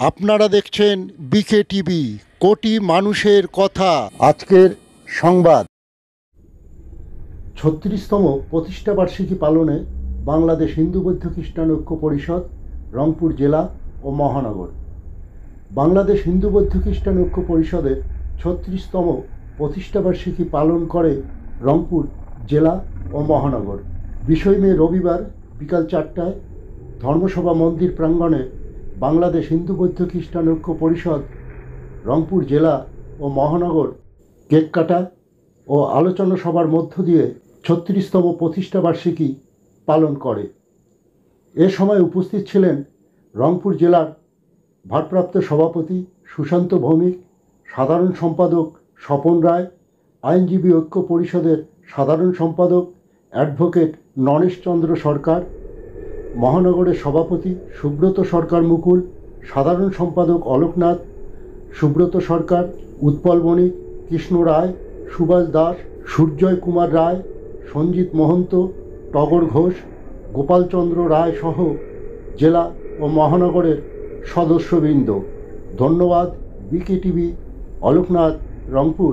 আপনারা দেখছেন বিকে টিভি, কোটি মানুষের কথা। আজকের সংবাদ: ৩৬তম প্রতিষ্ঠাবার্ষিকী পালনে বাংলাদেশ হিন্দু বৌদ্ধ খ্রিস্টান ঐক্য পরিষদ, রংপুর জেলা ও মহানগর। বাংলাদেশ হিন্দু বৌদ্ধ খ্রিস্টান ঐক্য পরিষদের ৩৬তম প্রতিষ্ঠাবার্ষিকী পালন করে রংপুর জেলা ও মহানগর। ২০ মে রবিবার বিকাল ৪টায় ধর্মসভা মন্দির প্রাঙ্গণে বাংলাদেশ হিন্দু বৌদ্ধ খ্রিস্টান ঐক্য পরিষদ, রংপুর জেলা ও মহানগর কেক কাটা ও আলোচনা সভার মধ্য দিয়ে ৩৬তম প্রতিষ্ঠাবার্ষিকী পালন করে। এ সময় উপস্থিত ছিলেন রংপুর জেলার ভারপ্রাপ্ত সভাপতি সুশান্ত ভৌমিক, সাধারণ সম্পাদক স্বপন রায়, আইনজীবী ঐক্য পরিষদের সাধারণ সম্পাদক অ্যাডভোকেট নরেশচন্দ্র সরকার, মহানগরের সভাপতি সুব্রত সরকার মুকুল, সাধারণ সম্পাদক অলোকনাথ, সুব্রত সরকার, উৎপল বণিক, কৃষ্ণ রায়, সুভাষ দাস, সূর্যয় কুমার রায়, সঞ্জিত মহন্ত, টগর ঘোষ, গোপালচন্দ্র রায় সহ জেলা ও মহানগরের সদস্যবৃন্দ। ধন্যবাদ। বিকে টিভি, অলোকনাথ, রংপুর।